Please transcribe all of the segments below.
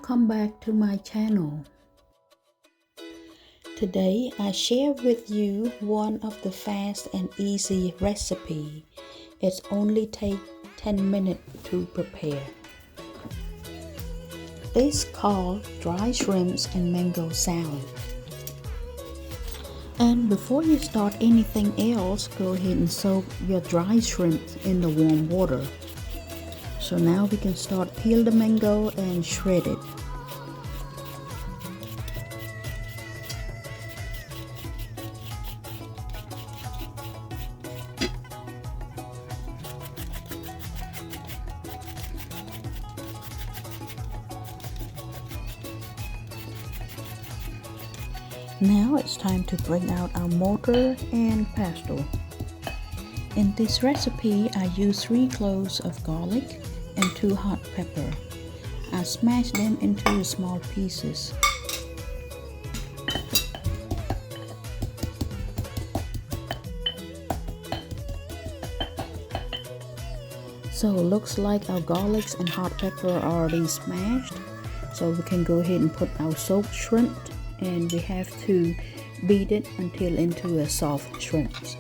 Welcome back to my channel. Today I share with you one of the fast and easy recipe. It's only take 10 minutes to prepare. It's called dry shrimps and mango salad. And before you start anything else, go ahead and soak your dry shrimps in the warm water. So now we can start peel the mango and shred it. Now it's time to bring out our mortar and pestle. In this recipe, I use 3 cloves of garlic and 2 hot pepper. I smash them into small pieces. So it looks like our garlics and hot pepper are already smashed. So we can go ahead and put our soaked shrimp, and we have to beat it until into a soft shrimps.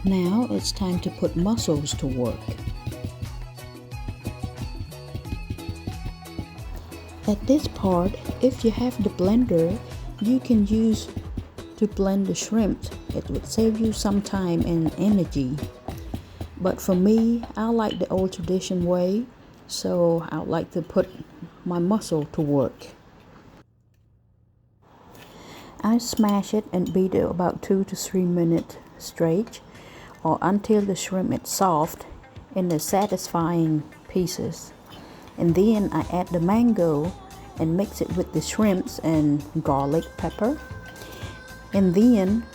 Now it's time to put mussels to work. At this part, if you have the blender, you can use to blend the shrimp. It would save you some time and energy. But for me, I like the old tradition way, so I like to put my mussel to work. I smash it and beat it about 2 to 3 minutes straight, or until the shrimp is soft in the satisfying pieces. And then I add the mango and mix it with the shrimps and garlic pepper. And then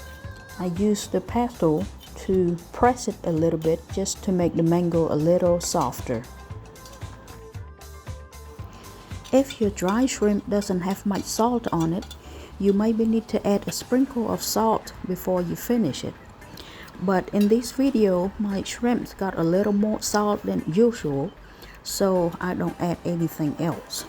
I use the pestle to press it a little bit just to make the mango a little softer. If your dry shrimp doesn't have much salt on it, you maybe need to add a sprinkle of salt before you finish it. But in this video, my shrimps got a little more salt than usual, so I don't add anything else.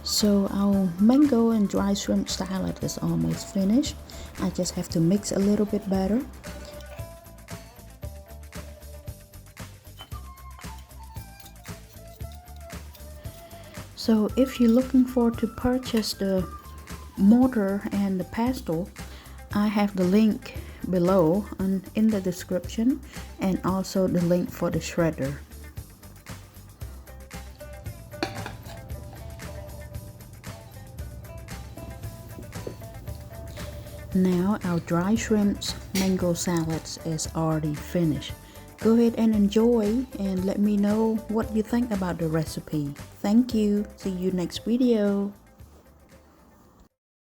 So our mango and dry shrimp salad is almost finished. I just have to mix a little bit better. So if you're looking for to purchase the mortar and the pestle, I have the link below in the description, and also the link for the shredder. Now our dry shrimps mango salads is already finished. Go ahead and enjoy and let me know what you think about the recipe. Thank you. See you next video.